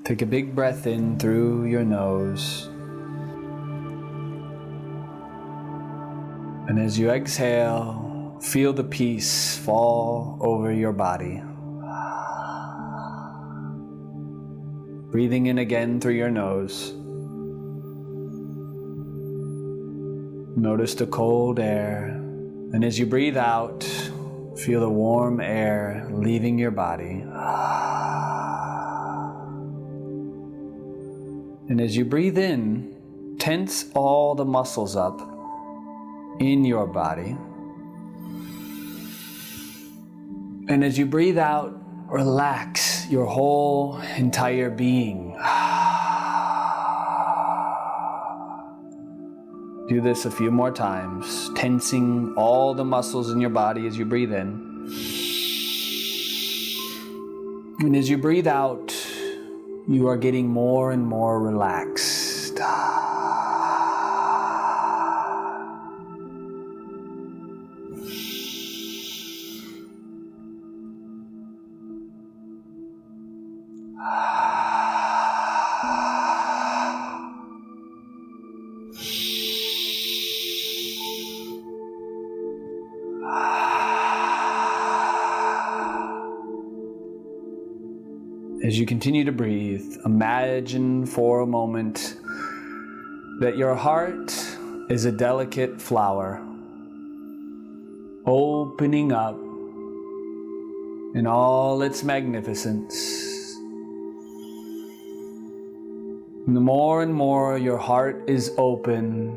Take a big breath in through your nose. And as you exhale, feel the peace fall over your body. Breathing in again through your nose. Notice the cold air. And as you breathe out, feel the warm air leaving your body. And as you breathe in, tense all the muscles up in your body. And as you breathe out, relax your whole entire being. Do this a few more times, tensing all the muscles in your body as you breathe in. And as you breathe out, you are getting more and more relaxed. As you continue to breathe, imagine for a moment that your heart is a delicate flower, opening up in all its magnificence. And the more and more your heart is open,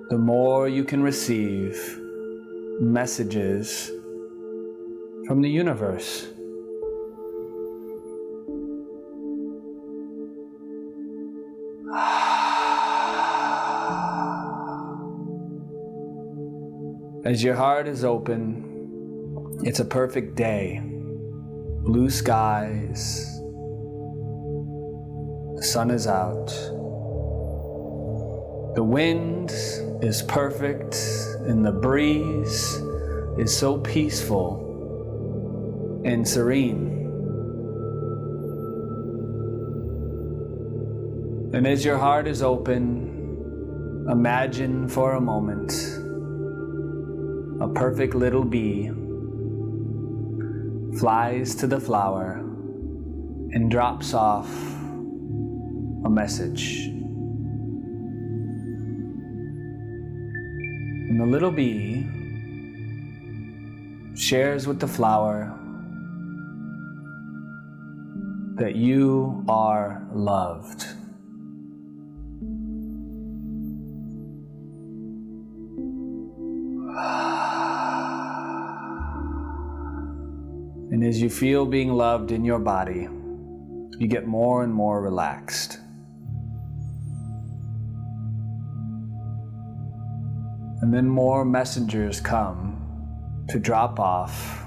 the more you can receive messages from the universe. As your heart is open, it's a perfect day. Blue skies, the sun is out. The wind is perfect and the breeze is so peaceful and serene. And as your heart is open, imagine for a moment a perfect little bee flies to the flower and drops off a message. And the little bee shares with the flower that you are loved. And as you feel being loved in your body, you get more and more relaxed. And then more messengers come to drop off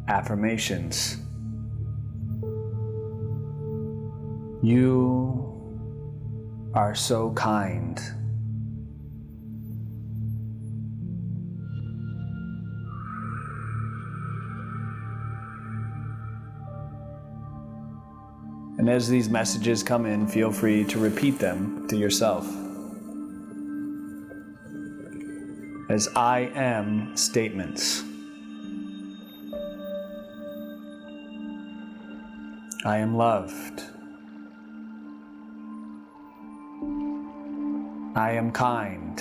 affirmations. You are so kind. And as these messages come in, feel free to repeat them to yourself as I am statements. I am loved. I am kind.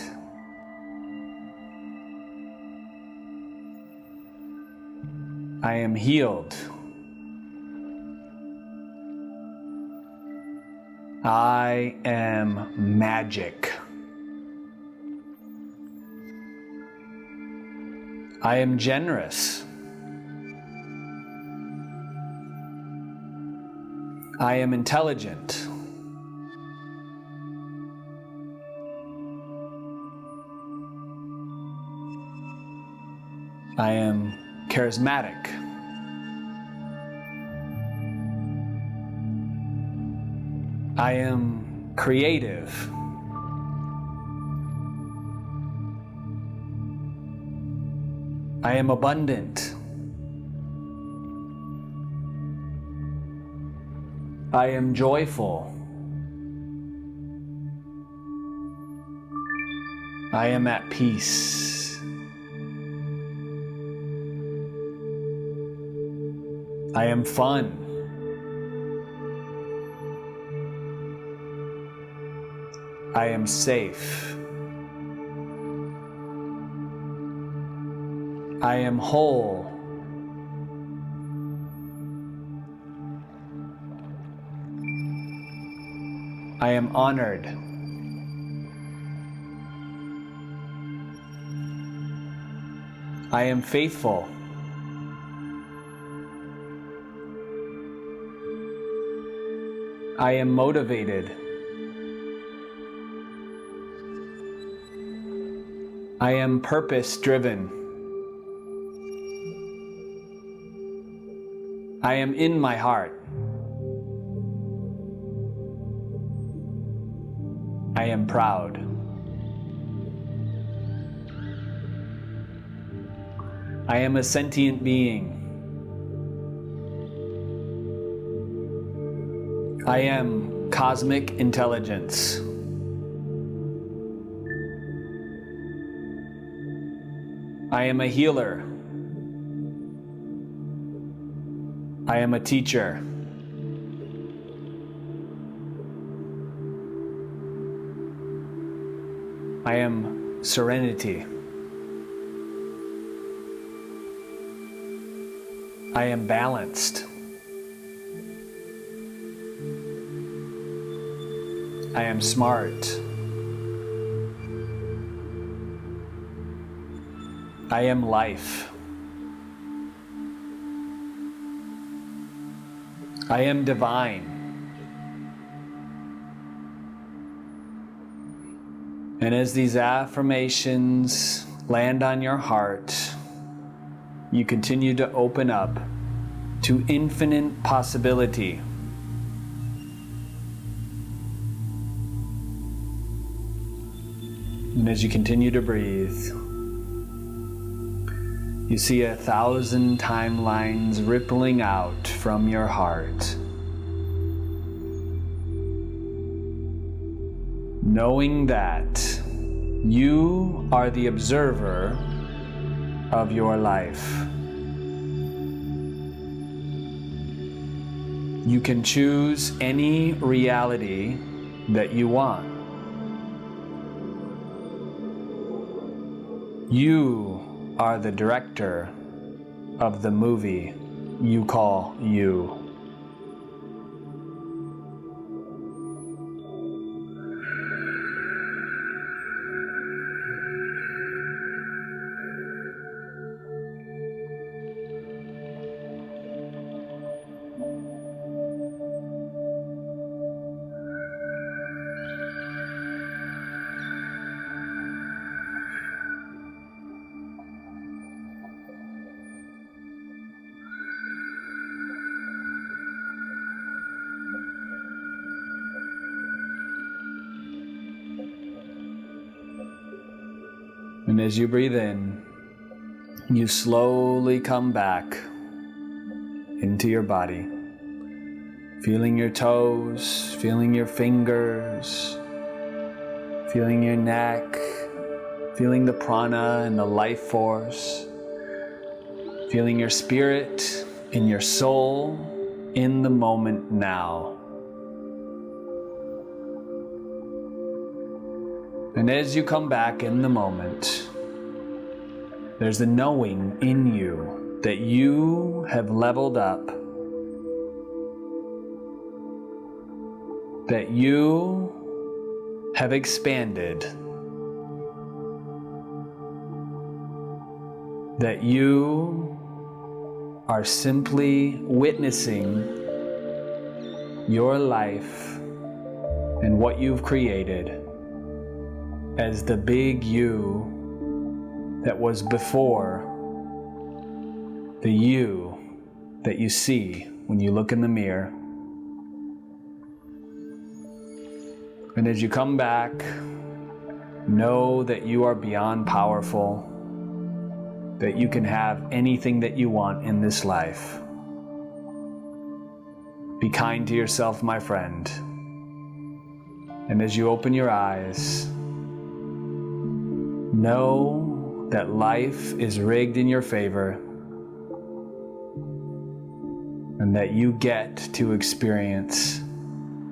I am healed. I am magic. I am generous. I am intelligent. I am charismatic. I am creative. I am abundant. I am joyful. I am at peace. I am fun. I am safe. I am whole. I am honored. I am faithful. I am motivated. I am purpose-driven. I am in my heart. I am proud. I am a sentient being. I am cosmic intelligence. I am a healer. I am a teacher. I am serenity. I am balanced. I am smart. I am life. I am divine. And as these affirmations land on your heart, you continue to open up to infinite possibility. And as you continue to breathe, you see 1,000 timelines rippling out from your heart. Knowing that you are the observer of your life. You can choose any reality that you want. You are the director of the movie you call you. And as you breathe in, you slowly come back into your body, feeling your toes, feeling your fingers, feeling your neck, feeling the prana and the life force, feeling your spirit and your soul in the moment now. And as you come back in the moment, there's a knowing in you that you have leveled up, that you have expanded, that you are simply witnessing your life and what you've created as the big you that was before the you that you see when you look in the mirror. And as you come back, know that you are beyond powerful, that you can have anything that you want in this life. Be kind to yourself, my friend. And as you open your eyes, know that life is rigged in your favor and that you get to experience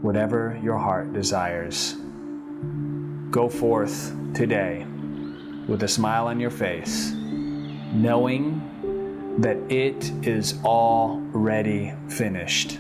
whatever your heart desires. Go forth today with a smile on your face, knowing that it is already finished.